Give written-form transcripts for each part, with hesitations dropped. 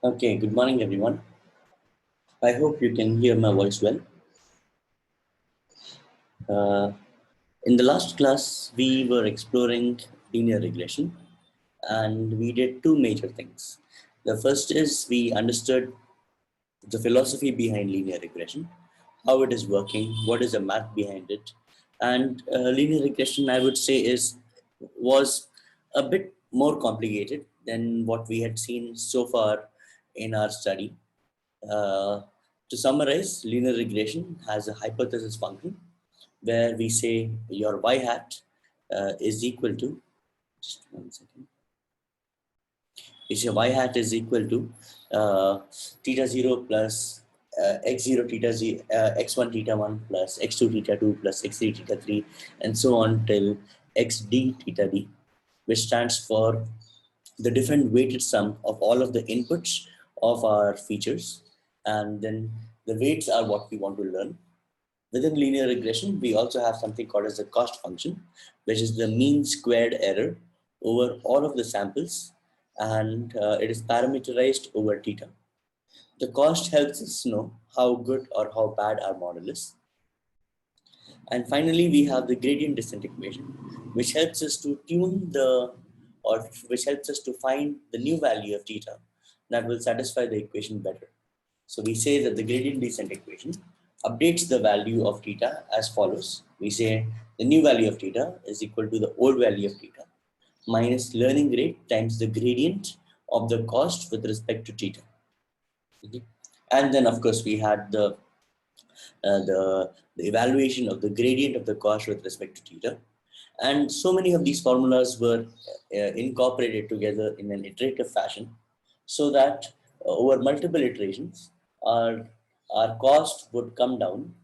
Okay, good morning everyone. I hope you can hear my voice well. Uh, in the last class, we were exploring linear regression and we did two major things. The first is we understood the philosophy behind linear regression, how it is working, what is the math behind it. And linear regression, I would say, was a bit more complicated than what we had seen so far in our study. Uh, to summarize, linear regression has a hypothesis function where we say your y hat is equal to, just one second, we say y hat is equal to theta 0 plus x0 theta x1 theta 1 plus x2 theta 2 plus x3 theta 3 and so on till xd theta d, which stands for the different weighted sum of all of the inputs of our features, and then the weights are what we want to learn. Within linear regression, we also have something called as the cost function, which is the mean squared error over all of the samples, and it is parameterized over theta. The cost helps us know how good or how bad our model is. And finally, we have the gradient descent equation, which helps us to tune or which helps us to find the new value of theta that will satisfy the equation better. So we say that the gradient descent equation updates the value of theta as follows. We say the new value of theta is equal to the old value of theta minus learning rate times the gradient of the cost with respect to theta. Okay. And then of course we had uh, the, the evaluation of the gradient of the cost with respect to theta. And so many of these formulas were incorporated together in an iterative fashion so that over multiple iterations, our, our cost would come down.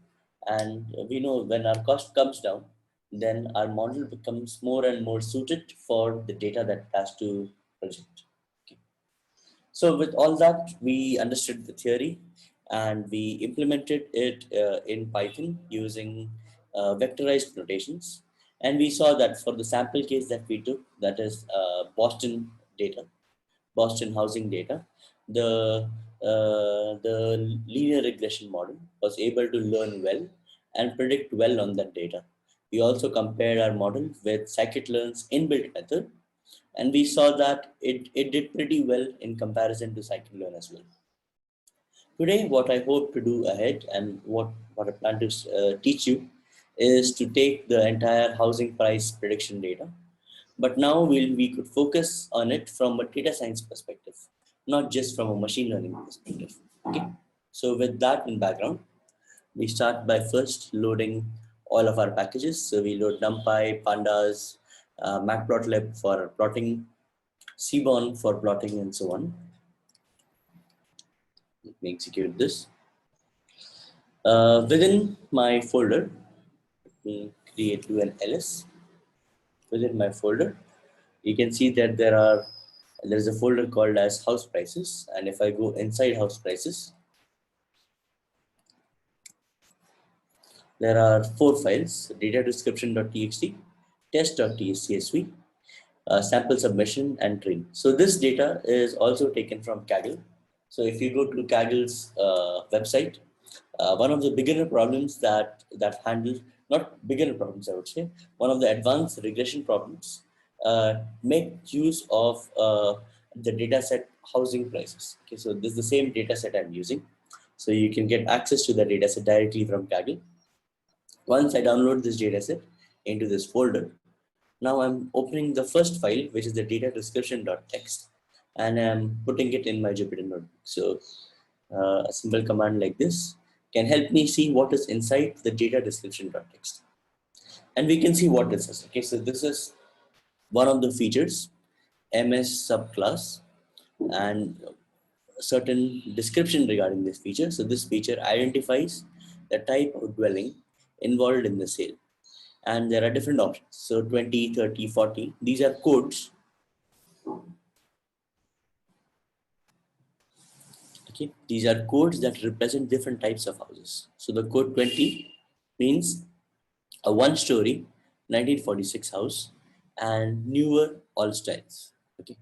And we know when our cost comes down, then our model becomes more and more suited for the data that it has to project. Okay. So with all that, we understood the theory and we implemented it in Python using vectorized notations. And we saw that for the sample case that we took, that is Boston housing data, the linear regression model was able to learn well and predict well on that data. We also compared our model with scikit-learn's inbuilt method, and we saw that it did pretty well in comparison to scikit-learn as well. Today, what I hope to do ahead and what I plan to teach you is to take the entire housing price prediction data, but now we could focus on it from a data science perspective, not just from a machine learning perspective. Okay. So with that in background, we start by first loading all of our packages. So we load NumPy, Pandas, Matplotlib for plotting, Seaborn for plotting, and so on. Let me execute this. Within my folder, let me create an ls. Within my folder, you can see that there is a folder called as house prices, and if I go inside house prices, there are four files: data description.txt, test.tsv, sample submission, and train. So this data is also taken from Kaggle. So if you go to Kaggle's website, one of the beginner problems that handle, not beginner problems, I would say, one of the advanced regression problems make use of the data set housing prices. Okay, so this is the same data set I'm using. So you can get access to the data set directly from Kaggle. Once I download this data set into this folder, now I'm opening the first file, which is the data description.txt, and I'm putting it in my Jupyter notebook. So a simple command like this can help me see what is inside the data description.txt. And we can see what this is. Okay, so this is one of the features, MS subclass, and certain description regarding this feature. So this feature identifies the type of dwelling involved in the sale. And there are different options. So 20, 30, 40, these are codes. Okay, these are codes that represent different types of houses. So the code 20 means a one-story 1946 house and newer all styles. Okay,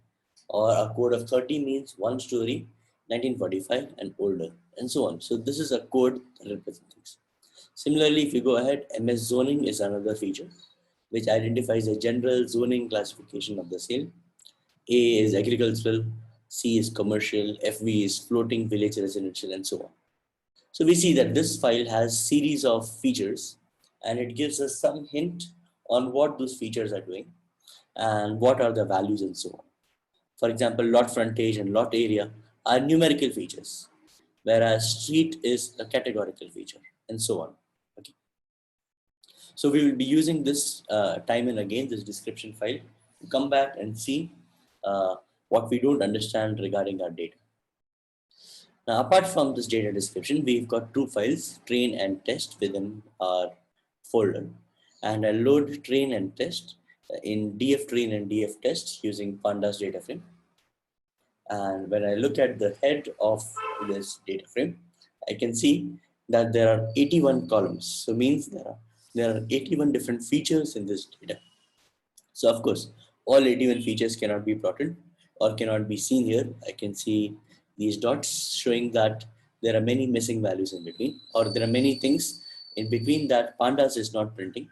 or a code of 30 means one-story 1945 and older, and so on. So this is a code that represents things. Similarly, if you go ahead, MS zoning is another feature which identifies a general zoning classification of the sale. A is agricultural, C is commercial, FV is floating village residential, and so on. So we see that this file has series of features, and it gives us some hint on what those features are doing and what are the values and so on. For example, lot frontage and lot area are numerical features, whereas street is a categorical feature, and so on. Okay. So we will be using this time and again, this description file, to come back and see what we don't understand regarding our data. Now, apart from this data description, we've got two files, train and test, within our folder. And I load train and test in df train and df test using pandas data frame. And when I look at the head of this data frame, I can see that there are 81 columns. So means there are 81 different features in this data. So of course, all 81 features cannot be plotted or cannot be seen here. I can see these dots showing that there are many missing values in between, or there are many things in between that pandas is not printing.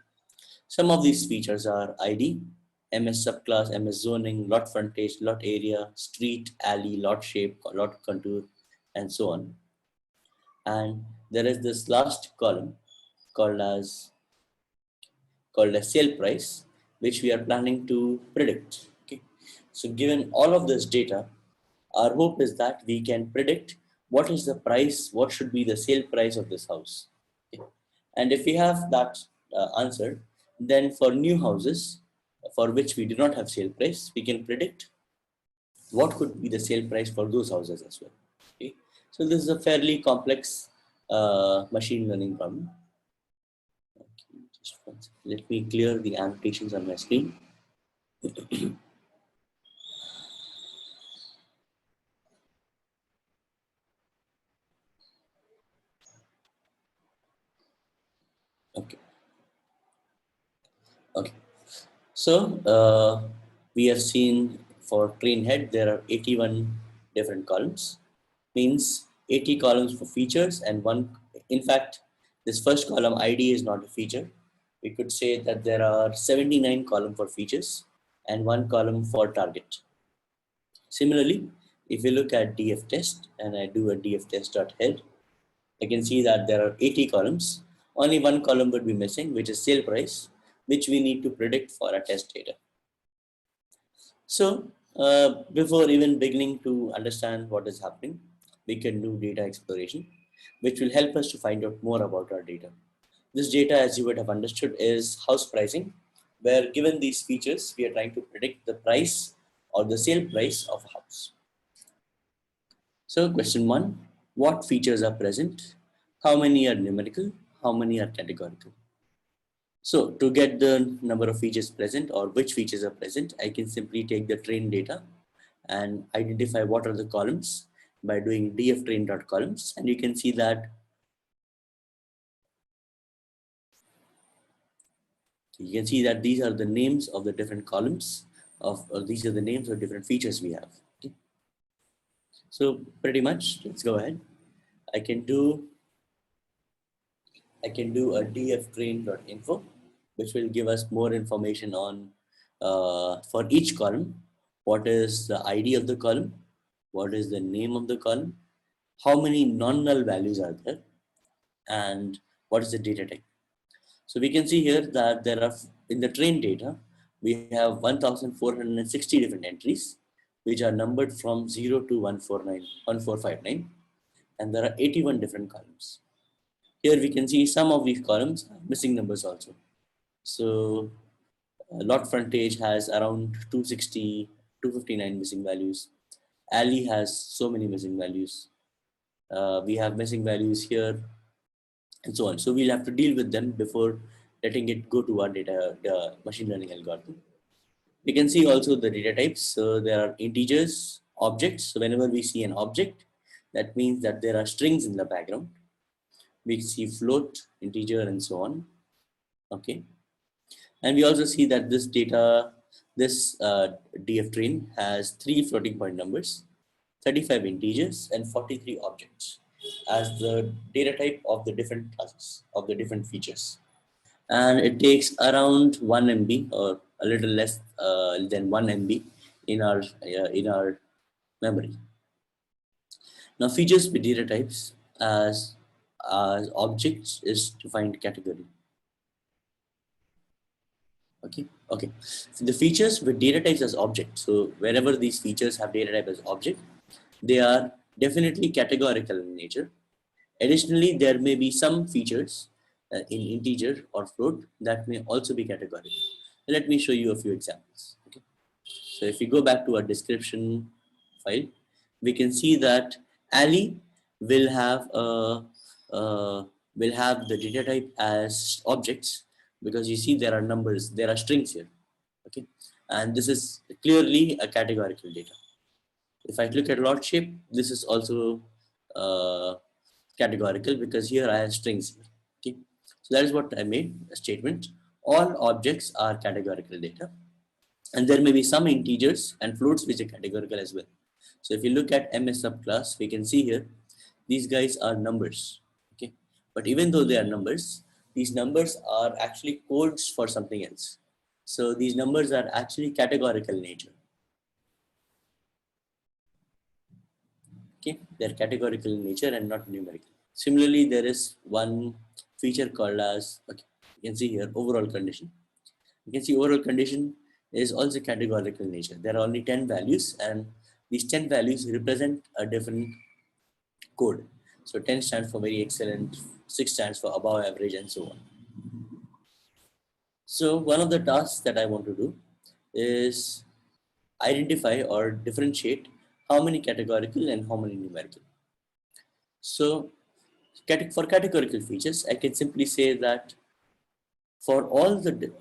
Some of these features are ID, MS subclass, MS zoning, lot frontage, lot area, street, alley, lot shape, lot contour, and so on. And there is this last column called as sale price, which we are planning to predict. Okay. So given all of this data, our hope is that we can predict what is the price, what should be the sale price of this house. Okay. And if we have that answered, then for new houses for which we do not have sale price, we can predict what could be the sale price for those houses as well. Okay. So this is a fairly complex machine learning problem. Okay, just one second. Let me clear the annotations on my screen. Okay. Okay. So we have seen for train head there are 81 different columns. Means 80 columns for features and one. In fact, this first column ID is not a feature. We could say that there are 79 columns for features and one column for target. Similarly, if you look at df test and I do a df test.head, I can see that there are 80 columns. Only one column would be missing, which is sale price, which we need to predict for our test data. So before even beginning to understand what is happening, we can do data exploration, which will help us to find out more about our data. This data, as you would have understood, is house pricing, where given these features, we are trying to predict the price or the sale price of a house. So question one, what features are present? How many are numerical? How many are categorical? So to get the number of features present or which features are present, I can simply take the train data and identify what are the columns by doing dftrain.columns. And you can see that these are the names of the different columns or these are the names of different features we have. Okay. So pretty much, let's go ahead. I can do a dftrain.info, which will give us more information on for each column, what is the ID of the column, what is the name of the column, how many non-null values are there, and what is the data type. So we can see here that there are, in the train data, we have 1,460 different entries, which are numbered from 0 to 1459, and there are 81 different columns. Here we can see some of these columns have missing numbers also. So lot frontage has around 260, 259 missing values. Alley has so many missing values. We have missing values here and so on. So we'll have to deal with them before letting it go to our data, the machine learning algorithm. We can see also the data types. So there are integers, objects. So whenever we see an object, that means that there are strings in the background. We see float, integer, and so on. Okay. And we also see that this data, this df train has 3 floating point numbers. 35 integers, and 43 objects as the data type of the different classes, of the different features. And it takes around 1 MB or a little less than 1 MB in our memory. Now, features with data types as objects is defined category. Okay. So the features with data types as objects. So wherever these features have data type as object, they are definitely categorical in nature. Additionally, there may be some features in integer or float that may also be categorical. Let me show you a few examples. Okay. So if we go back to our description file, we can see that Ali will have a will have the data type as objects, because you see there are numbers, there are strings here. Okay, and this is clearly a categorical data. If I look at lordship, this is also uh, categorical, because here I have strings here. Okay, so that is what I made a statement. All objects are categorical data, and there may be some integers and floats which are categorical as well. So if you look at MS subclass, we can see here these guys are numbers. Okay, but even though they are numbers, these numbers are actually codes for something else. So these numbers are actually categorical in nature. Okay, they're categorical in nature and not numerical. Similarly, there is one feature called as, okay, you can see here overall condition. You can see overall condition is also categorical in nature. There are only 10 values, and these 10 values represent a different code. So 10 stands for very excellent, 6 stands for above average, and so on. So one of the tasks that I want to do is identify or differentiate how many categorical and how many numerical. So for categorical features, I can simply say that for all the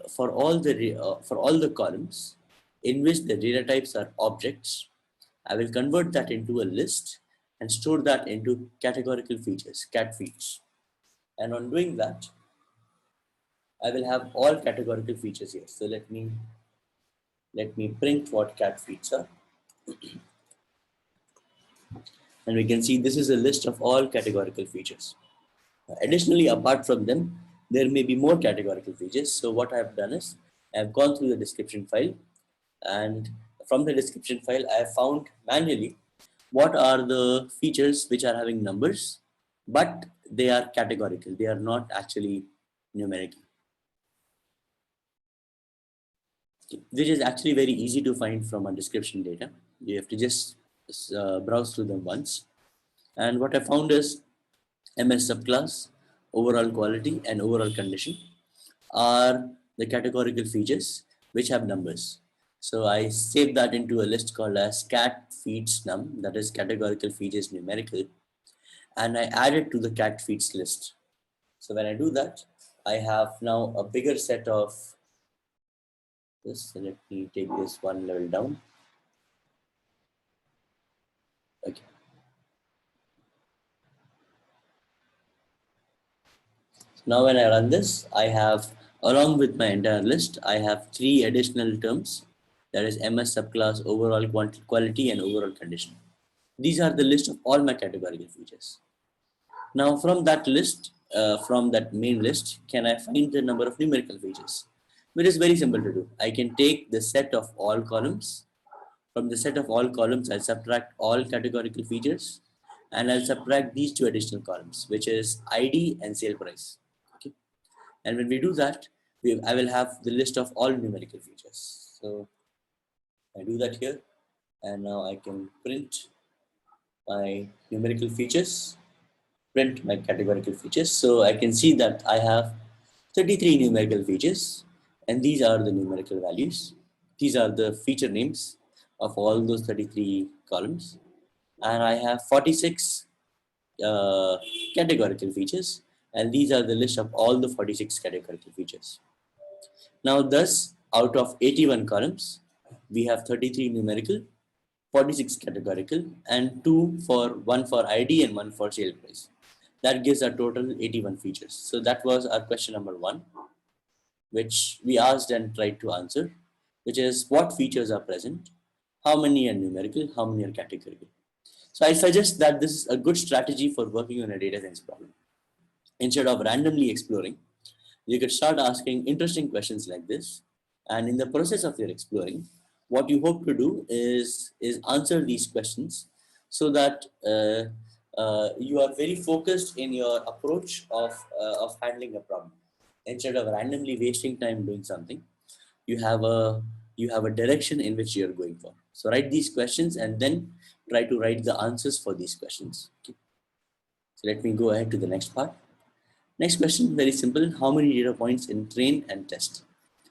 columns in which the data types are objects, I will convert that into a list and store that into categorical features, cat feeds. And on doing that, I will have all categorical features here. So let me print what cat feeds are. And we can see this is a list of all categorical features. Additionally, apart from them, there may be more categorical features. So what I have done is I have gone through the description file, and from the description file, I have found manually what are the features which are having numbers, but they are categorical. They are not actually numerical, which is actually very easy to find from our description data. You have to just browse through them once. And what I found is MS subclass, overall quality, and overall condition are the categorical features which have numbers. So I saved that into a list called as cat feeds num, that is categorical features numerical, and I added to the cat feeds list. So when I do that, I have now a bigger set of this. So let me take this one level down. Okay. Now when I run this, I have, along with my entire list, I have 3 additional terms, that is MS subclass, overall quality, and overall condition. These are the list of all my categorical features. Now from that list, from that main list, can I find the number of numerical features? Which is very simple to do. I can take the set of all columns. From the set of all columns, I'll subtract all categorical features, and I'll subtract these 2 additional columns, which is ID and sale price. Okay. And when we do that, I will have the list of all numerical features. So I do that here, and now I can print my numerical features, print my categorical features. So I can see that I have 33 numerical features, and these are the numerical values. These are the feature names of all those 33 columns. And I have 46 categorical features, and these are the list of all the 46 categorical features. Now thus, out of 81 columns, we have 33 numerical, 46 categorical, and 1 for ID and 1 for sale price. That gives a total 81 features. So that was our question number 1, which we asked and tried to answer, which is what features are present, how many are numerical, how many are categorical. So I suggest that this is a good strategy for working on a data science problem. Instead of randomly exploring, you could start asking interesting questions like this. And in the process of your exploring, what you hope to do is answer these questions so that you are very focused in your approach of handling a problem. Instead of randomly wasting time doing something, you have a you have a direction in which you're going for. So write these questions and then try to write the answers for these questions. Okay. So let me go ahead to the next part. Next question, very simple. How many data points in train and test?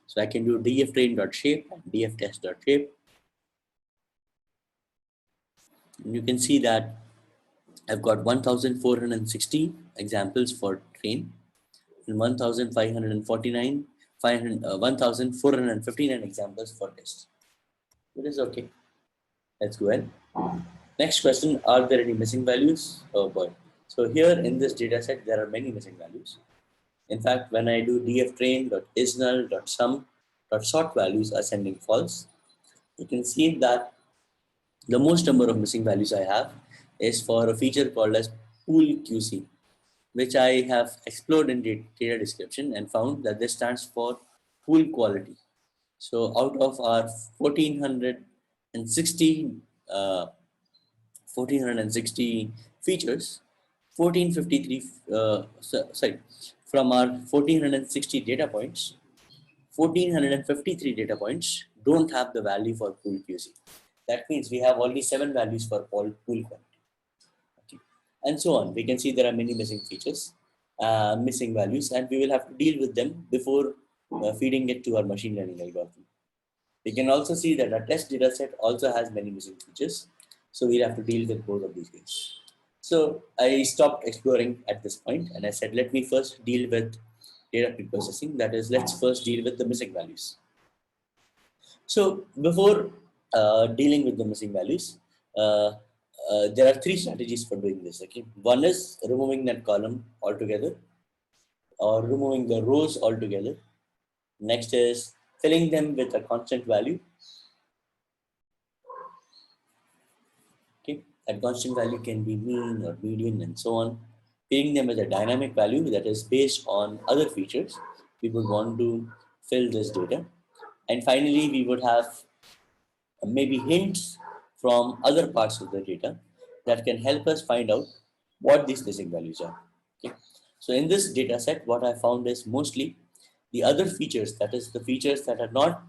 So I can do dftrain.shape and dftest.shape. And you can see that I've got 1460 examples for train and 1549, 1459 examples for test. It is okay. Let's go ahead. Next question, are there any missing values? Oh boy. So here in this data set, there are many missing values. In fact, when I do dftrain.isnull.sum.sort values are sending false, you can see that the most number of missing values I have is for a feature called as pool QC, which I have explored in data description and found that this stands for pool quality. So out of our 1460 uh, 1460 features, 1453 sorry, from our 1460 data points, 1453 data points don't have the value for pool QC. That means we have only 7 values for pool quality. Okay. And so on. We can see there are many missing features, missing values, and we will have to deal with them before feeding it to our machine learning algorithm. We can also see that our test data set also has many missing features. So we'll have to deal with both of these things. So I stopped exploring at this point and I said, let me first deal with data preprocessing. That is, let's first deal with the missing values. So before dealing with the missing values, there are 3 strategies for doing this. Okay, one is removing that column altogether or removing the rows altogether. Next is filling them with a constant value. Okay, that constant value can be mean or median and so on. Filling them with a dynamic value that is based on other features we would want to fill this data. And finally, we would have maybe hints from other parts of the data that can help us find out what these missing values are. Okay. So in this data set, what I found is mostly the other features, that is the features that are not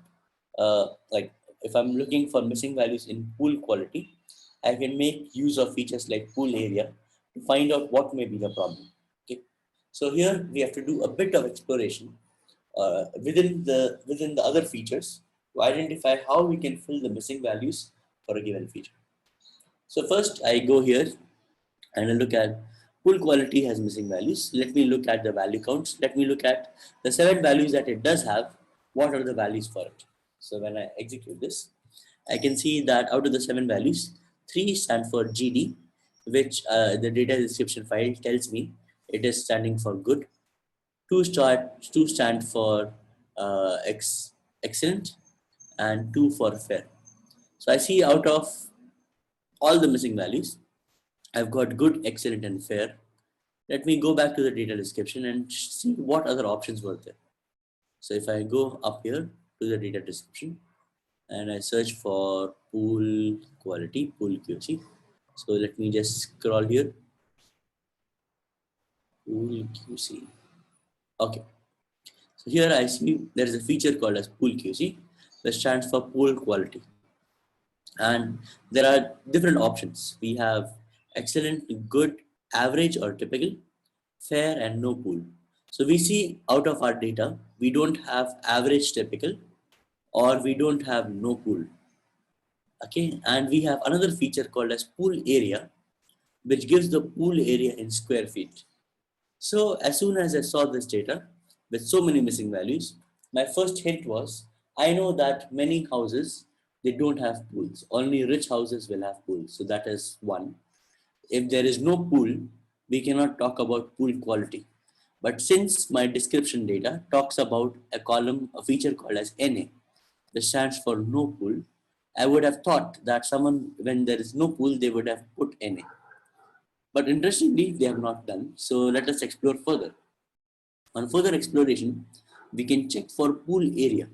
like if I'm looking for missing values in pool quality, I can make use of features like pool area to find out what may be the problem. Okay. So here we have to do a bit of exploration within the other features to identify how we can fill the missing values for a given feature. So first I go here and I look at pool quality has missing values. Let me look at the value counts. Let me look at the 7 values that it does have. What are the values for it? So when I execute this, I can see that out of the 7 values, 3 stand for GD, which the data description file tells me it is standing for good. 2 stand for excellent, and 2 for fair. So I see out of all the missing values, I've got good, excellent, and fair. Let me go back to the data description and see what other options were there. So if I go up here to the data description and I search for pool quality, pool QC. So let me just scroll here. Pool QC. Okay. So here I see there is a feature called as pool QC, which stands for pool quality. And there are different options. We have excellent, good, average or typical, fair and no pool. So we see out of our data, we don't have average, typical, or we don't have no pool. Okay, and we have another feature called as pool area, which gives the pool area in square feet. So as soon as I saw this data with so many missing values, my first hint was, I know that many houses, they don't have pools. Only rich houses will have pools. So that is one. If there is no pool, we cannot talk about pool quality. But since my description data talks about a column, a feature called as NA, which stands for no pool, I would have thought that someone, when there is no pool, they would have put NA. But interestingly, they have not done. So let us explore further. On further exploration, we can check for pool area.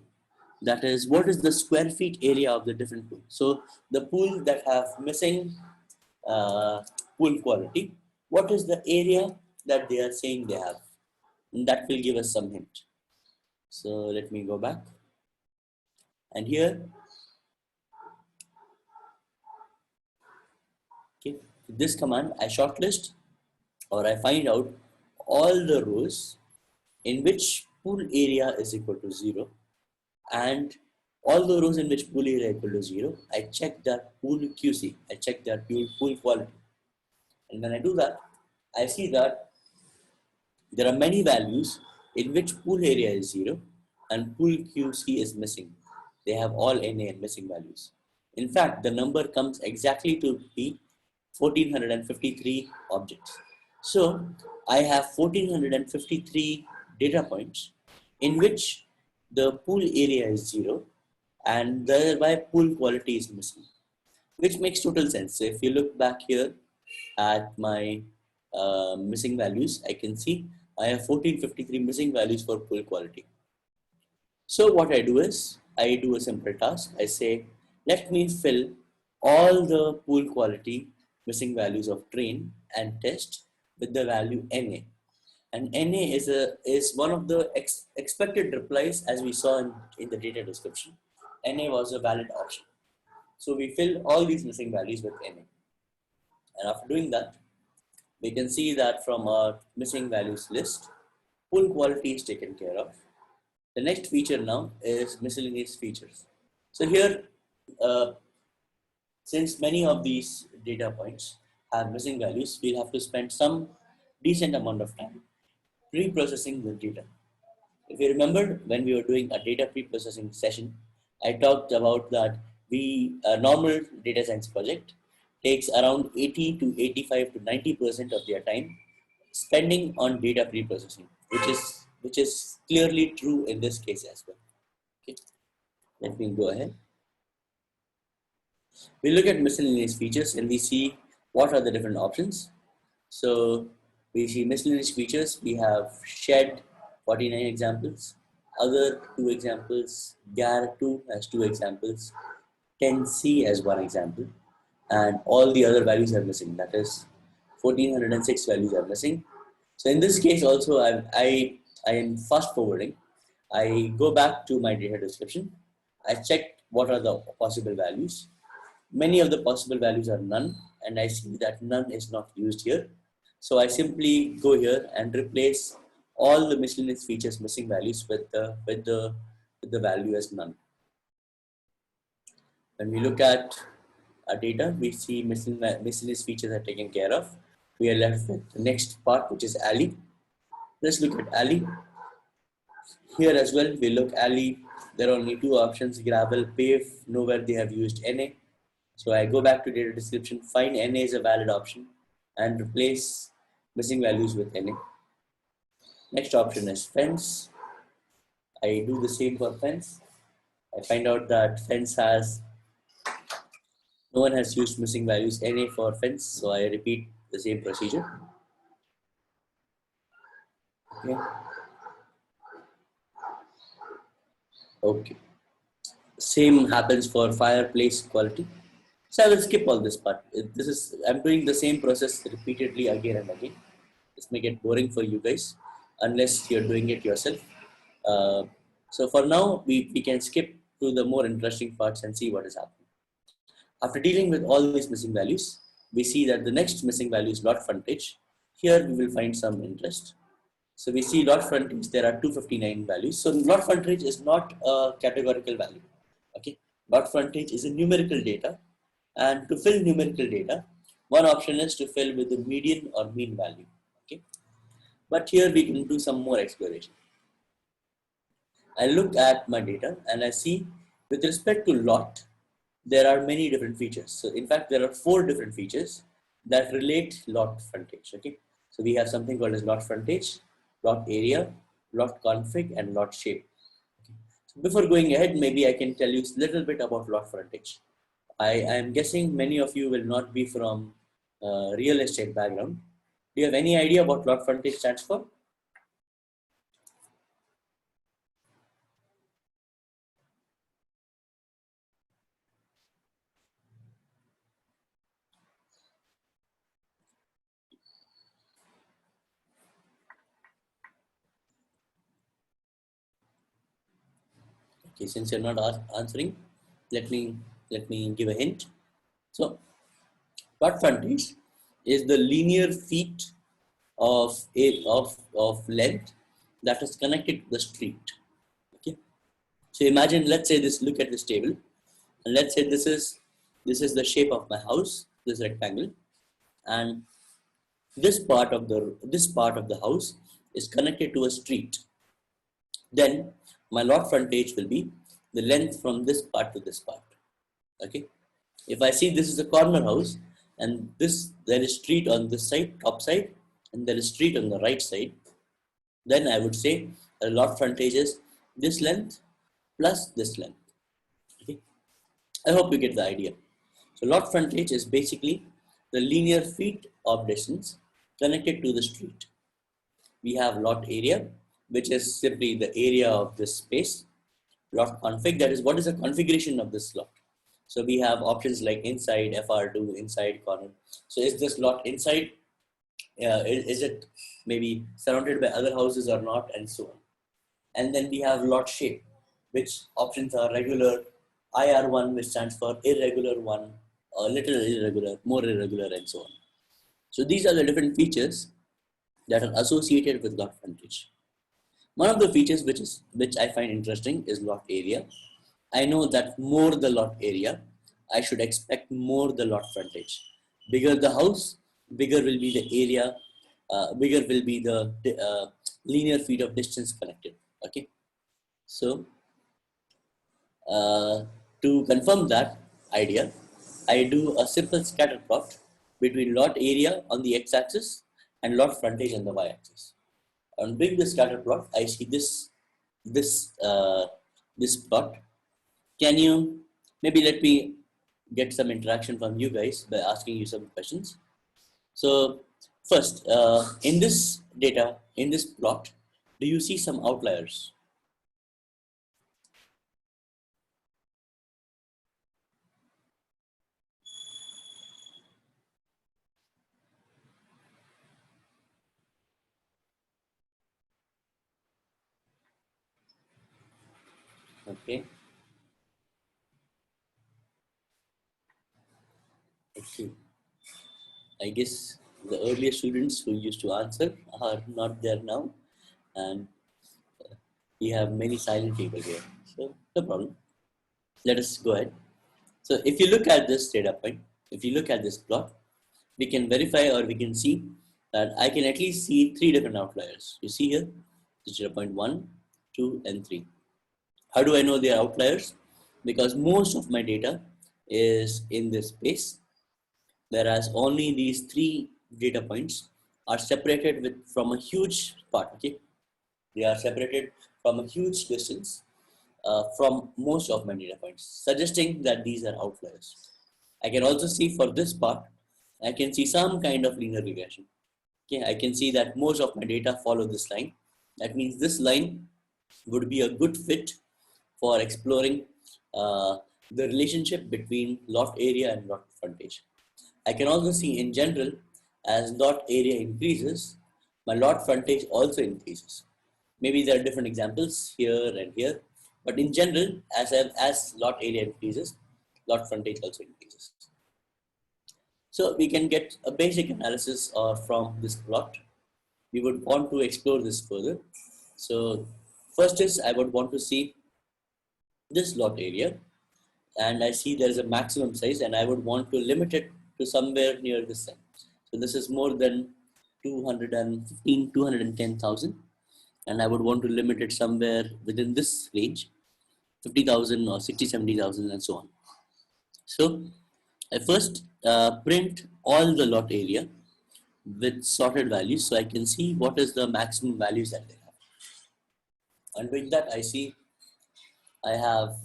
That is, what is the square feet area of the different pool? So the pool that have missing uh, pool quality, what is the area that they are saying they have? And that will give us some hint. So let me go back. And here, okay, this command, I shortlist or I find out all the rows in which pool area is equal to 0, and all the rows in which pool area is equal to 0, I check their pool QC, I check their pool quality. And when I do that, I see that there are many values in which pool area is 0 and pool QC is missing. They have all NA and missing values. In fact, the number comes exactly to be 1453 objects. So I have 1453 data points in which the pool area is 0 and thereby pool quality is missing, which makes total sense. So if you look back here at my missing values, I can see I have 1453 missing values for pool quality. So what I do is, I do a simple task. I say, let me fill all the pool quality missing values of train and test with the value NA. And NA is one of the expected replies, as we saw in the data description. NA was a valid option. So we fill all these missing values with NA. And after doing that, we can see that from our missing values list, pool quality is taken care of. The next feature now is miscellaneous features. So here, since many of these data points have missing values, we'll have to spend some decent amount of time pre-processing the data. If you remember, when we were doing a data pre-processing session, I talked about that a normal data science project takes around 80 to 85 to 90% of their time spending on data pre-processing, which is clearly true in this case as well. Okay, let me go ahead. We look at miscellaneous features and we see what are the different options. So we see miscellaneous features. We have shed 49 examples, other 2 examples, gar2 has 2 examples, 10c as 1 example, and all the other values are missing. That is 1406 values are missing. So in this case also, I am fast forwarding. I go back to my data description. I check what are the possible values. Many of the possible values are none, and I see that none is not used here. So I simply go here and replace all the miscellaneous features missing values with the value as none. When we look at our data, we see miscellaneous features are taken care of. We are left with the next part, which is alley. Let's look at alley. Here as well, we look alley. There are only 2 options, gravel, pave. Nowhere they have used NA. So I go back to data description, find NA is a valid option and replace missing values with NA. Next option is fence. I do the same for fence. I find out that fence no one has used missing values NA for fence, so I repeat the same procedure. Okay. Okay. Same happens for fireplace quality. So I will skip all this part. I'm doing the same process repeatedly again and again. This may get boring for you guys unless you're doing it yourself. So for now, we can skip to the more interesting parts and see what is happening. After dealing with all these missing values, we see that the next missing value is lot frontage. Here we will find some interest. So we see lot frontage, there are 259 values. So lot frontage is not a categorical value. Okay, lot frontage is a numerical data. And to fill numerical data, one option is to fill with the median or mean value. Okay, but here we can do some more exploration. I look at my data and I see with respect to lot, there are many different features. So in fact, there are 4 different features that relate lot frontage. Okay, so we have something called as lot frontage, lot area, lot config, and lot shape. Okay. So before going ahead, maybe I can tell you a little bit about lot frontage. I am guessing many of you will not be from real estate background. Do you have any idea what lot frontage stands for? Okay, since you're not answering, let me give a hint. So, lot frontage is the linear feet of length that is connected to the street. Okay, so imagine, let's say this. Look at this table, and let's say this is the shape of my house, this rectangle, and this part of the house is connected to a street. Then my lot frontage will be the length from this part to this part. Okay. If I see this is a corner house and there is street on this side, top side, and there is street on the right side, then I would say a lot frontage is this length plus this length. Okay. I hope you get the idea. So lot frontage is basically the linear feet of distance connected to the street. We have lot area, which is simply the area of this space. Lot config, that is what is the configuration of this lot. So we have options like inside, FR2, inside, corner. So is this lot inside? Is it maybe surrounded by other houses or not, and so on. And then we have lot shape, which options are regular, IR1, which stands for irregular one, a little irregular, more irregular, and so on. So these are the different features that are associated with lot frontage. One of the features which I find interesting is lot area. I know that more the lot area, I should expect more the lot frontage. Bigger the house, bigger will be the area, bigger will be the linear feet of distance connected. Okay, so to confirm that idea, I do a simple scatter plot between lot area on the x-axis and lot frontage on the y-axis. On doing the scatter plot, I see this uh, this plot. Can you maybe let me get some interaction from you guys by asking you some questions? So first, in this data, in this plot, do you see some outliers? Okay, okay. I guess the earlier students who used to answer are not there now, and we have many silent people here. So no problem. Let us go ahead. So if you look at this data point, if you look at this plot, we can verify or we can see that I can at least see three different outliers. You see here, 0.1, 2, and 3. How do I know they are outliers? Because most of my data is in this space, whereas only these three data points are separated from a huge part. Okay, they are separated from a huge distance from most of my data points, suggesting that these are outliers. I can also see for this part, I can see some kind of linear regression. Okay, I can see that most of my data follow this line. That means this line would be a good fit for exploring uh, the relationship between lot area and lot frontage. I can also see in general, as lot area increases, my lot frontage also increases. Maybe there are different examples here and here, but in general, as lot area increases, lot frontage also increases. So we can get a basic analysis from this plot. We would want to explore this further. So first is I would want to see this lot area, and I see there is a maximum size and I would want to limit it to somewhere near this side. So this is more than 215, 210,000, and I would want to limit it somewhere within this range, 50,000 or 60, 70,000 and so on. So I first print all the lot area with sorted values so I can see what is the maximum values that they have. And with that I see I have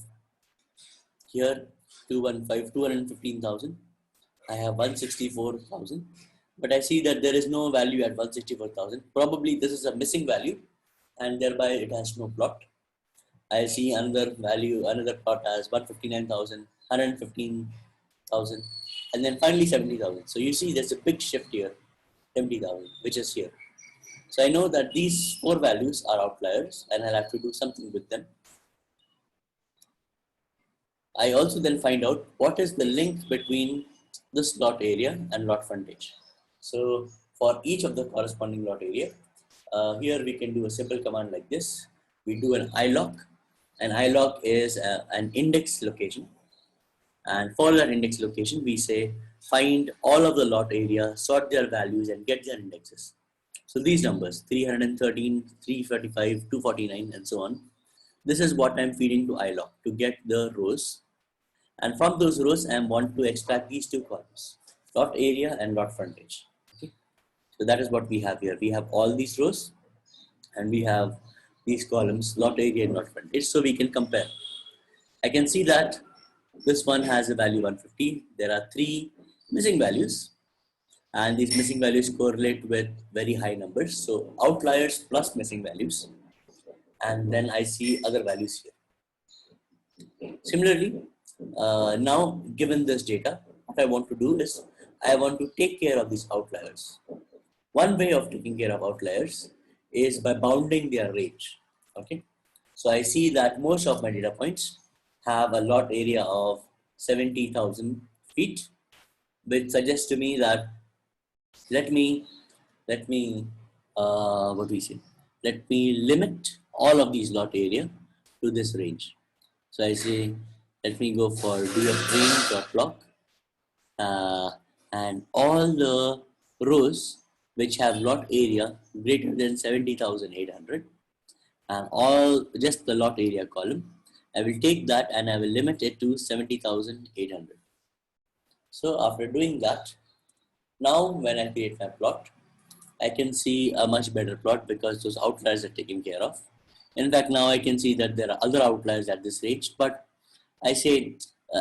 here 215,000. I have 164,000, but I see that there is no value at 164,000. Probably this is a missing value, and thereby it has no plot. I see another value, another plot as 159,000, 115,000, and then finally 70,000. So you see there's a big shift here, 70,000, which is here. So I know that these four values are outliers and I'll have to do something with them. I also then find out what is the link between this lot area and lot frontage. So for each of the corresponding lot area, here we can do a simple command like this. We do an iloc. An iloc is an index location. And for that index location, we say find all of the lot area, sort their values and get their indexes. So these numbers 313, 335, 249 and so on. This is what I'm feeding to iloc to get the rows. And from those rows, I want to extract these two columns, lot area and lot frontage. Okay. So that is what we have here. We have all these rows and we have these columns, lot area and lot frontage. So we can compare. I can see that this one has a value 150. There are three missing values. And these missing values correlate with very high numbers. So outliers plus missing values. And then I see other values here. Similarly, now given this data, what I want to do is I want to take care of these outliers. One way of taking care of outliers is by bounding their range. Okay. So I see that most of my data points have a lot area of 70,000 feet, which suggests to me that let me let me limit all of these lot area to this range. So I say let me go for df_range.block and all the rows which have lot area greater than 70,800 and all just the lot area column, I will take that and I will limit it to 70,800. So after doing that, now when I create my plot, I can see a much better plot because those outliers are taken care of. In fact, now I can see that there are other outliers at this range, but I say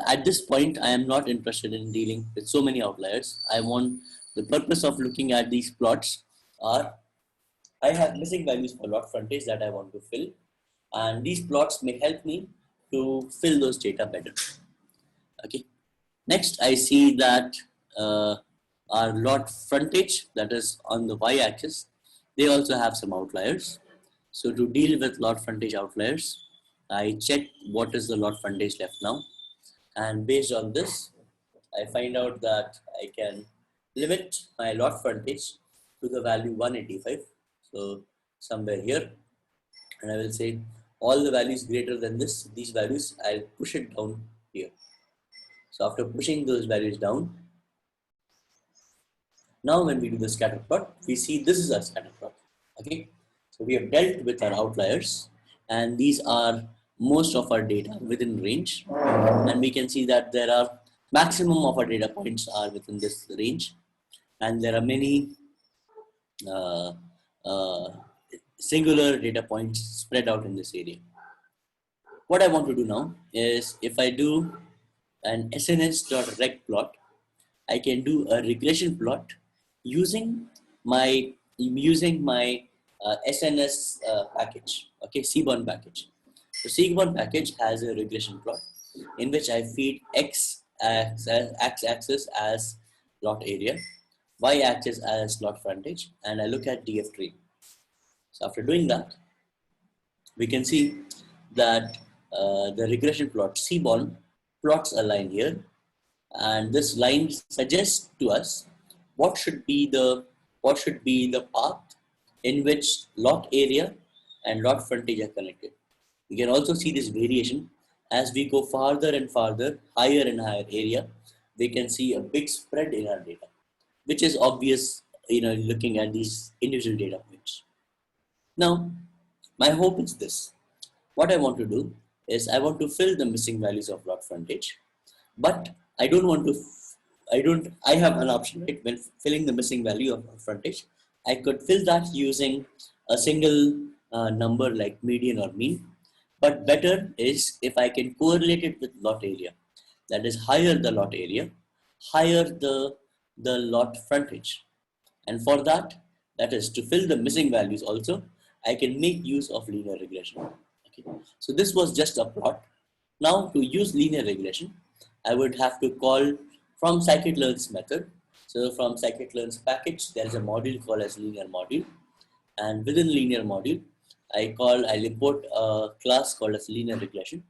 at this point, I am not interested in dealing with so many outliers. I want the purpose of looking at these plots are I have missing values for lot frontage that I want to fill, and these plots may help me to fill those data better. Okay. Next, I see that our lot frontage, that is on the y-axis, they also have some outliers. So to deal with lot frontage outliers, I check what is the lot frontage left now, and based on this, I find out that I can limit my lot frontage to the value 185. So somewhere here, and I will say all the values greater than this, these values, I'll push it down here. So after pushing those values down, now when we do the scatter plot, we see this is our scatter plot. Okay, so we have dealt with our outliers, and these are most of our data within range, and we can see that there are maximum of our data points are within this range, and there are many singular data points spread out in this area. What I want to do now is if I do an sns.reg plot, I can do a regression plot using my SNS package, okay, Seaborn package. So Seaborn package has a regression plot in which I feed x axis as lot area, y axis as lot frontage, and I look at DF tree. So after doing that, we can see that the regression plot Seaborn plots a line here, and this line suggests to us what should be the path in which lot area and lot frontage are connected. You can also see this variation as we go farther and farther, higher and higher area. We can see a big spread in our data, which is obvious, looking at these individual data points. Now, my hope is this. What I want to do is I want to fill the missing values of lot frontage, but I don't want to. I have an option, right? When filling the missing value of frontage, I could fill that using a single number like median or mean. But better is if I can correlate it with lot area. that is higher the lot area, higher the lot frontage. And for that, that is to fill the missing values also, I can make use of linear regression. Okay. So this was just a plot. Now to use linear regression, I would have to call from scikit-learn's method. So from scikit-learn's package, there is a module called as linear module. And within linear module, I'll import a class called as linear regression,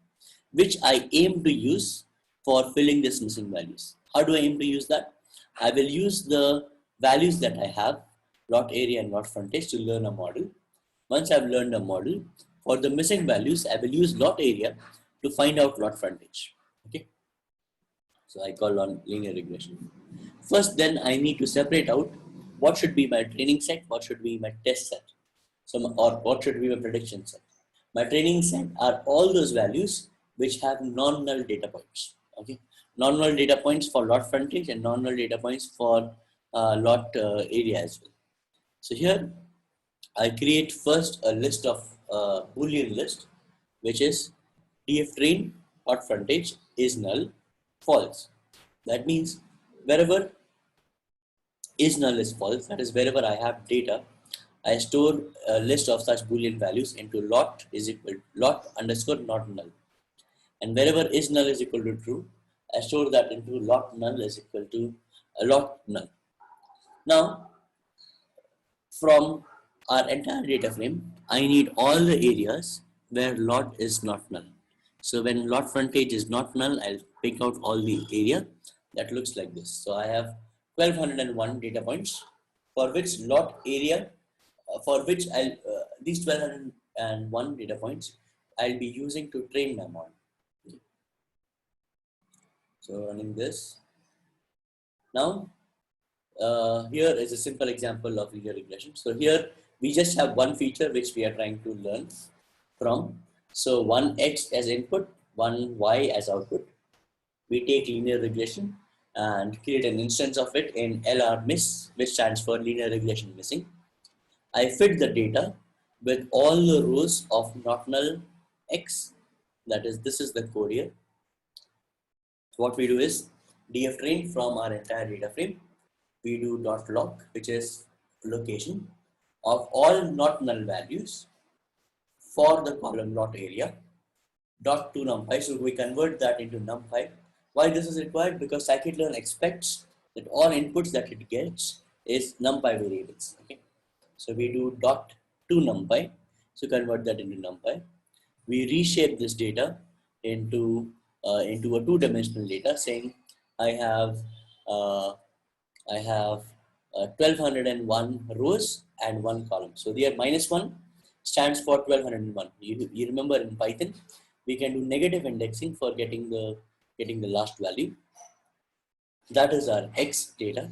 which I aim to use for filling this missing values. How do I aim to use that? I will use the values that I have, lot area and lot frontage, to learn a model. Once I've learned a model, for the missing values, I will use lot area to find out lot frontage. Okay. So I call on linear regression. First, then I need to separate out what should be my training set, what should be my test set. So, or what should be my prediction set. My training set are all those values which have non-null data points. Okay, non-null data points for lot frontage and non-null data points for lot area as well. So here I create first a list of Boolean list, which is df train lot frontage is null false. That means wherever is null is false, that is wherever I have data, I store a list of such Boolean values into lot is equal lot underscore not null. And wherever is null is equal to true, I store that into lot null is equal to a lot null. Now, from our entire data frame, I need all the areas where lot is not null. So when lot frontage is not null, I'll pick out all the area that looks like this. So I have 1201 data points for which lot area, for which these 1201 data points I'll be using to train my model. So running this. Now, here is a simple example of linear regression. So here we just have one feature which we are trying to learn from. So one X as input, one Y as output. We take linear regression and create an instance of it in LR miss, which stands for linear regression missing. I fit the data with all the rows of not null X. That is, this is the code here. So what we do is df train from our entire data frame. We do dot log, which is location of all not null values for the column lot area dot to numpy. So we convert that into numpy. Why this is required? Because scikit-learn expects that all inputs that it gets is numpy variables. Okay, so we do dot to numpy. So convert that into numpy. We reshape this data into a two-dimensional data, saying I have 1201 rows and one column. So there -1 stands for 1201. You remember in Python, we can do negative indexing for getting the last value. That is our X data.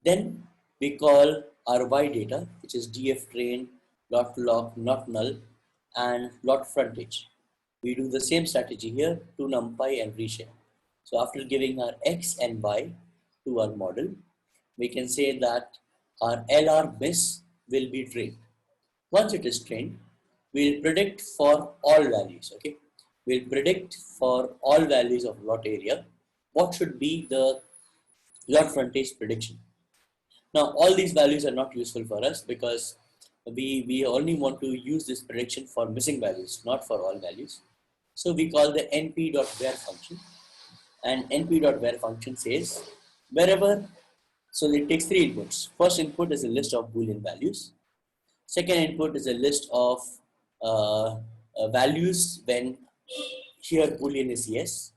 Then we call our Y data, which is df train dot log not null and lot frontage. We do the same strategy here to numpy and reshape. So after giving our X and Y to our model, we can say that our LR miss will be trained. Once it is trained, we'll predict for all values. Okay, we'll predict for all values of lot area what should be the lot frontage prediction. Now, all these values are not useful for us because we only want to use this prediction for missing values, not for all values. So we call the np.where function, and np.where function says wherever. So it takes three inputs. First input is a list of Boolean values. Second input is a list of values when here Boolean is yes.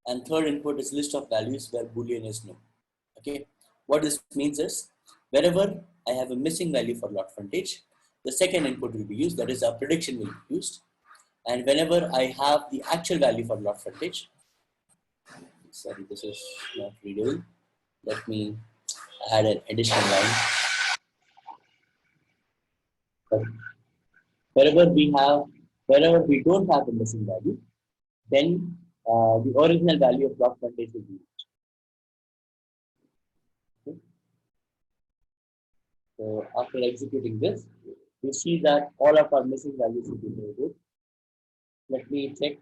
And third input is list of values where Boolean is no. Okay. What this means is wherever I have a missing value for lot frontage, the second input will be used. That is our prediction will be used. And whenever I have the actual value for lot frontage, sorry, this is not readable. Let me add an additional line. Wherever we don't have the missing value, then the original value of lot frontage will be used. Okay. So after executing this, we see that all of our missing values will be very good. Let me check.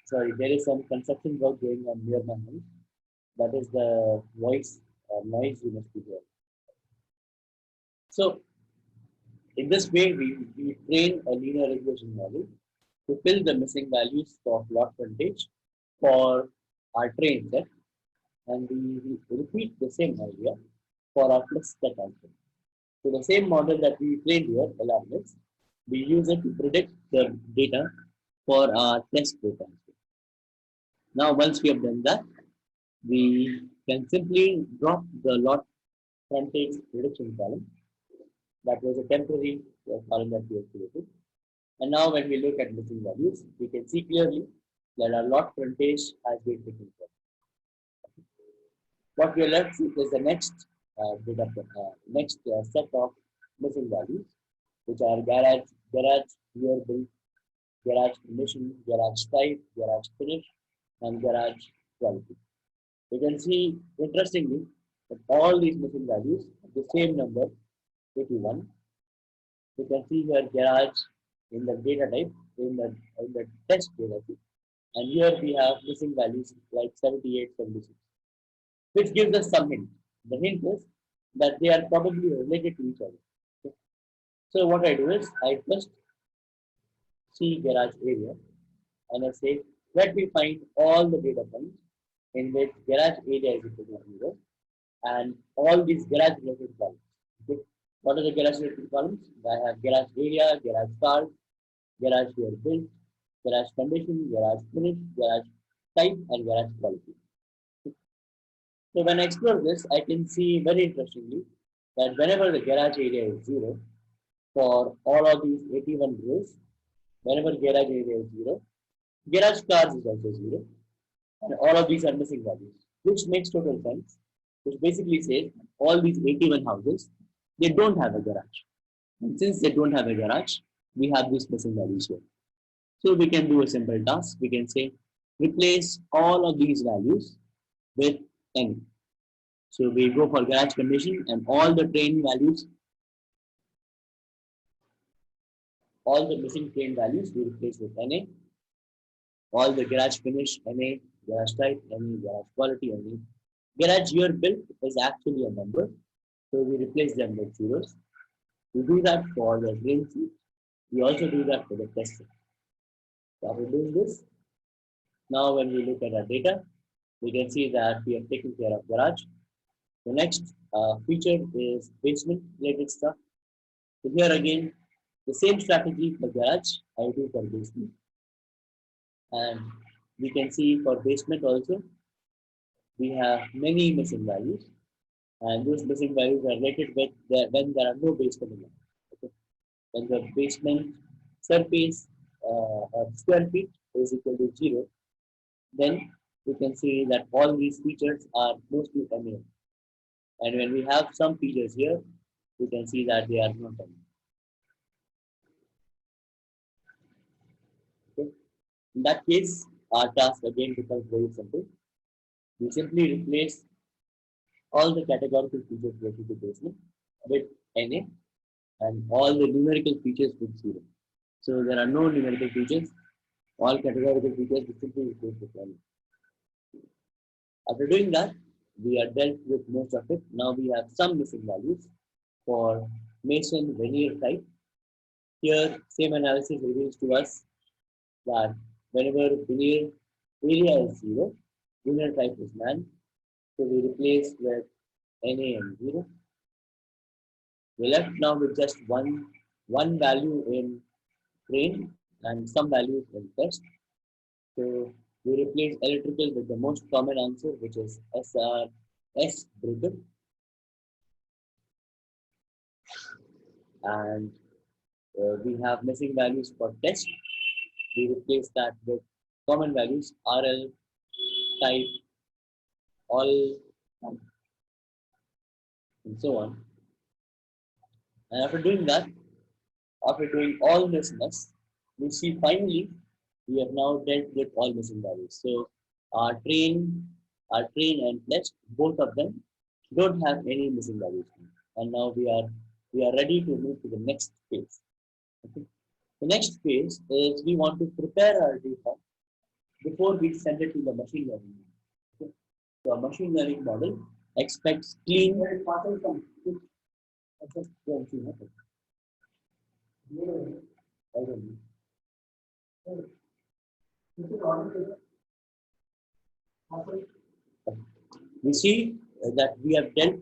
Sorry, there is some construction work going on near my house. That is the voice or noise you must be hearing. So in this way, we train a linear regression model to fill the missing values of lot frontage for our train set, and we repeat the same idea for our test set also. So the same model that we trained here, LRMX, we use it to predict the data for our test data. Now, once we have done that, we can simply drop the lot frontage prediction column. That was a temporary column that we have created. And now when we look at missing values, we can see clearly that our lot frontage has been taken care of. What we are left with is the next set of missing values, which are garage year built, garage condition, garage type, garage finish, and garage quality. You can see, interestingly, that all these missing values have the same number, 81. You can see here garage in the data type, in the test data type. And here we have missing values like 78, 76, which gives us some hint. The hint is that they are probably related to each other. Okay. So what I do is I first see garage area and I say, let me find all the data points in which garage area is equal to 0 and all these garage related columns. Okay. What are the garage related columns? I have garage area, garage cars, garage year built, garage condition, garage finish, garage type, and garage quality. So when I explore this, I can see very interestingly that whenever the garage area is 0, for all of these 81 rows, whenever garage area is 0, garage cars is also 0, and all of these are missing values, which makes total sense, which basically says all these 81 houses, they don't have a garage. And since they don't have a garage, we have these missing values here. So we can do a simple task. We can say, replace all of these values with any. So we go for garage condition and all the train values, all the missing train values we replace with NA. All the garage finish, NA, garage type, NA, garage quality, NA. Garage year built is actually a number. So we replace them with zeros. We do that for the train seat. We also do that for the test set. So after doing this, now when we look at our data, we can see that we have taken care of garage. The next feature is basement related stuff. So here again, the same strategy for garage, I do for basement. And we can see for basement also, we have many missing values. And those missing values are related with when there are no basement in it. Okay. When the basement surface or square feet is equal to 0, then we can see that all these features are mostly MA. And when we have some features here, we can see that they are not MA. Okay. In that case, our task again becomes very simple. We simply replace all the categorical features related to basement with NA and all the numerical features with 0. So there are no numerical features. All categorical features we simply replace with NA. After doing that, we are dealt with most of it. Now we have some missing values for Mason veneer type. Here, same analysis reveals to us that whenever veneer area is 0, veneer type is none. So we replace with NA and 0. We're left now with just one value in train and some values in test. So we replace electrical with the most common answer, which is SRS breaker. And we have missing values for test. We replace that with common values, RL, type, all, and so on. And after doing that, after doing all this mess, we see finally we have now dealt with all missing values. So our train and test, both of them don't have any missing values. And now we are ready to move to the next phase. Okay. The next phase is we want to prepare our data before we send it to the machine learning model. Okay. So a machine learning model expects clean. We see that we have dealt.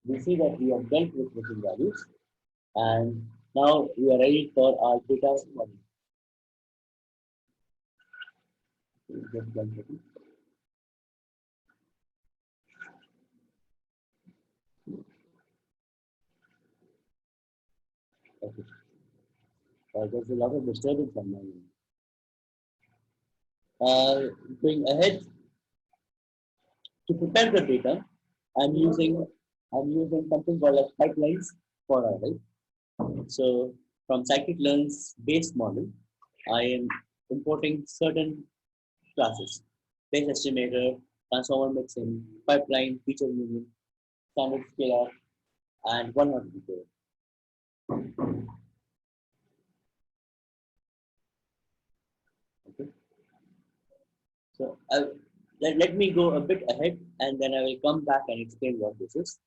We see that we have dealt with machine values, and now we are ready for our data model. Just one second. Okay. There's a lot of disturbance on my end. Going ahead to prepare the data, I'm using something called as pipelines for our help. So from scikit-learn's base model, I am importing certain classes: base estimator, transformer mixing, pipeline, feature union, standard scalar, and one hot encoder. Okay. So let me go a bit ahead, and then I will come back and explain what this is.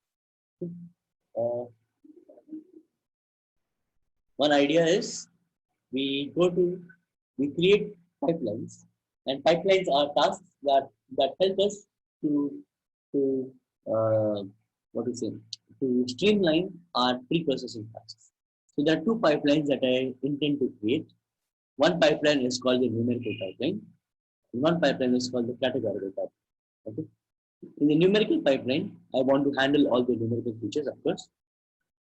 Uh, One idea is we create pipelines, and pipelines are tasks that help us to to what to say to streamline our pre-processing tasks. So there are two pipelines that I intend to create. One pipeline is called the numerical pipeline, and one pipeline is called the categorical pipeline. Okay. In the numerical pipeline, I want to handle all the numerical features, of course.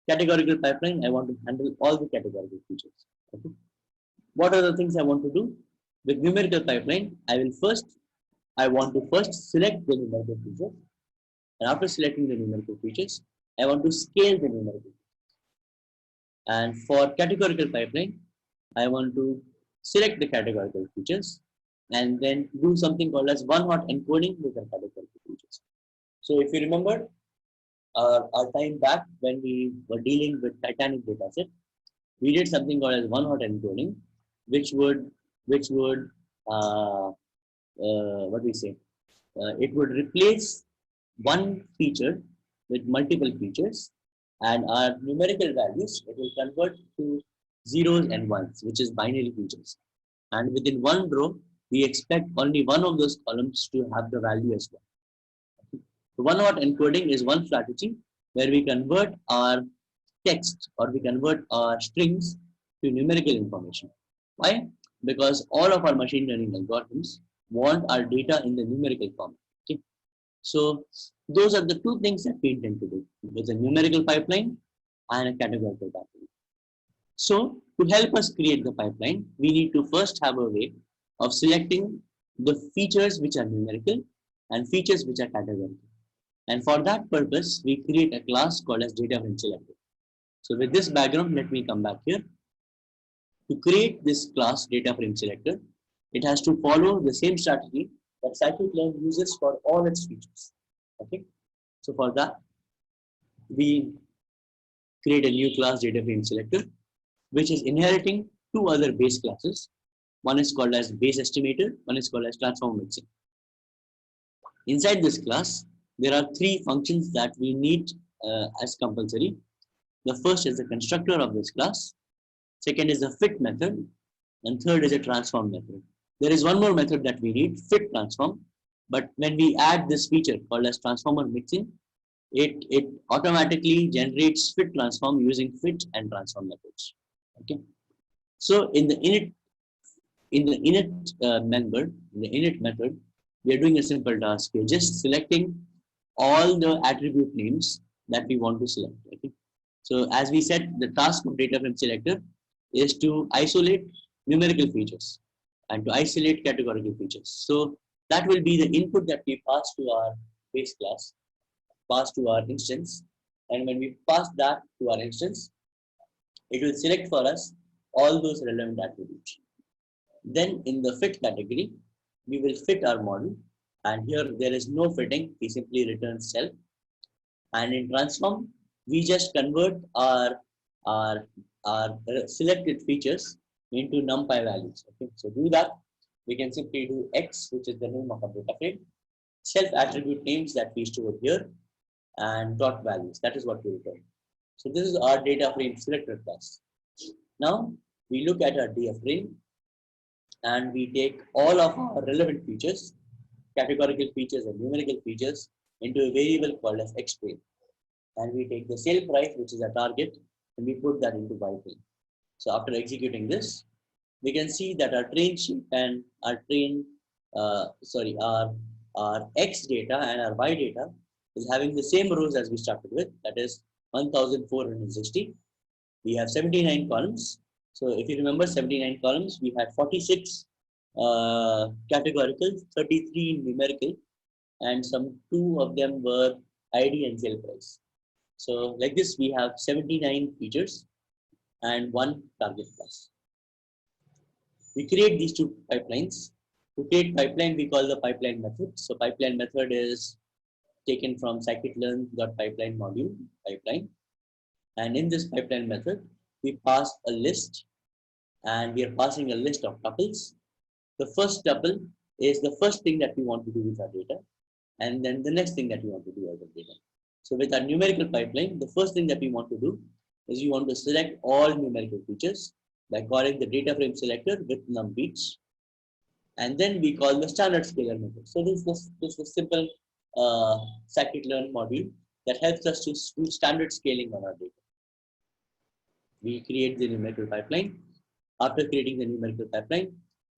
Categorical pipeline, I want to handle all the categorical features. Okay. What are the things I want to do? With numerical pipeline, I want to first select the numerical features, and after selecting the numerical features, I want to scale the numerical. And for categorical pipeline, I want to select the categorical features and then do something called as one-hot encoding with the categorical features. So if you remember our time back when we were dealing with Titanic dataset, we did something called as one-hot encoding, which would what we say it would replace one feature with multiple features, and our numerical values it will convert to zeros and ones, which is binary features. And within one row, we expect only one of those columns to have the value as well. So one-hot encoding is one strategy where we convert our text or we convert our strings to numerical information. Why? Because all of our machine learning algorithms want our data in the numerical format. Okay? So those are the two things that we intend to do. There's a numerical pipeline and a categorical pipeline. So to help us create the pipeline, we need to first have a way of selecting the features which are numerical and features which are categorical. And for that purpose, we create a class called as data frame selector. So with this background, let me come back here. To create this class data frame selector, it has to follow the same strategy that scikit-learn uses for all its features. Okay. So for that, we create a new class data frame selector, which is inheriting two other base classes. One is called as base estimator, one is called as transform mixing. Inside this class, there are three functions that we need as compulsory. The first is the constructor of this class, second is the fit method, and third is a transform method. There is one more method that we need, fit transform, but when we add this feature called as transformer mixing, it automatically generates fit transform using fit and transform methods. Okay. So in the init method, we are doing a simple task. We are just selecting all the attribute names that we want to select. Okay. So as we said, the task of data frame selector is to isolate numerical features and to isolate categorical features. So that will be the input that we pass to our base class, pass to our instance, and when we pass that to our instance, it will select for us all those relevant attributes. Then in the fit category, we will fit our model, and here there is no fitting, we simply return self. And in transform, we just convert our our selected features into numpy values. Okay, so do that. We can simply do X, which is the name of our data frame, self attribute names that we store here, and dot values. That is what we return. So this is our data frame selector class. Now we look at our data frame and we take all of our relevant features, categorical features and numerical features, into a variable called as X frame. And we take the sale price, which is a target, and we put that into Y frame. So after executing this, we can see that our train sheet and our our X data and our Y data is having the same rows as we started with, that is 1460. We have 79 columns. So if you remember 79 columns, we had 46 categorical, 33 numerical, and some 2 of them were ID and sale price. So like this, we have 79 features and 1 target class. We create these 2 pipelines. To create pipeline, we call the pipeline method. So pipeline method is taken from scikit-learn.pipeline module pipeline. And in this pipeline method, we pass a list, and we are passing a list of tuples. The first tuple is the first thing that we want to do with our data, and then the next thing that we want to do out of data. So with our numerical pipeline, the first thing that we want to do is we want to select all numerical features by calling the data frame selector with num beats, and then we call the standard scalar method. So this is a simple scikit-learn module that helps us to do standard scaling on our data. We create the numerical pipeline. After creating the numerical pipeline,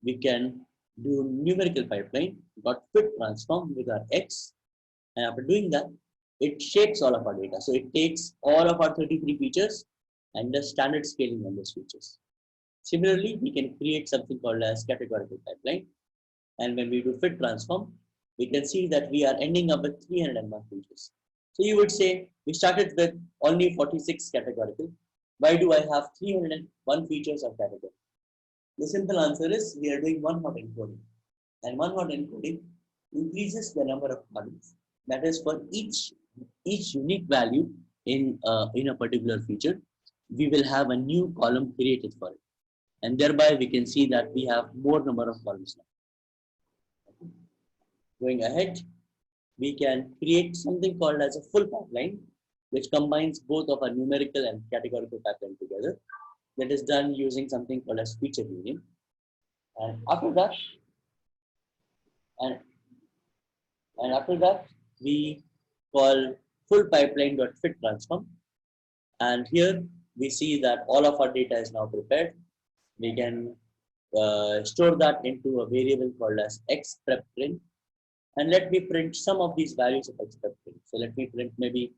we can do numerical pipeline dot fit transform with our X, and after doing that, it shapes all of our data. So it takes all of our 33 features and does standard scaling on those features. Similarly, we can create something called as categorical pipeline, and when we do fit transform, we can see that we are ending up with 301 features. So you would say we started with only 46 categorical. Why do I have 301 features of category? The simple answer is we are doing one-hot encoding, and one-hot encoding increases the number of columns. That is, for each unique value in a particular feature, we will have a new column created for it, and thereby we can see that we have more number of columns now. Going ahead, we can create something called as a full pipeline, which combines both of our numerical and categorical pipeline together. That is done using something called as feature union. And after that, we call full pipeline.fit transform. And here we see that all of our data is now prepared. We can store that into a variable called as xprepprint. And let me print some of these values of xprepprint. So let me print maybe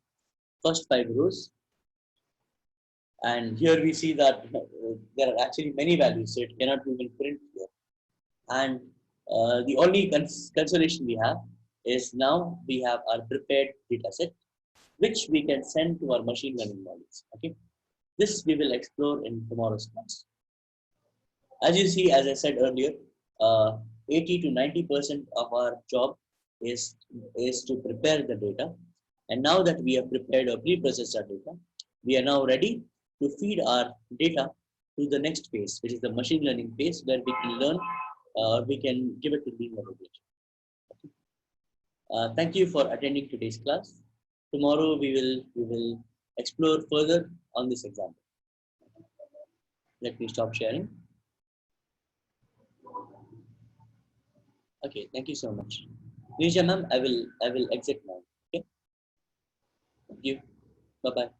first 5 rows. And here we see that there are actually many values, so it cannot even print here. And the only consolation we have is now we have our prepared data set, which we can send to our machine learning models. Okay, this we will explore in tomorrow's class. As you see, as I said earlier, 80 to 90% of our job is to prepare the data. And now that we have prepared or pre-processed our data, we are now ready to feed our data to the next phase, which is the machine learning phase, where we can learn, we can give it to linear regression. Thank you for attending today's class. Tomorrow we will explore further on this example. Let me stop sharing. Okay, thank you so much. Nisha ma'am, I will exit now. Okay. Thank you. Bye bye.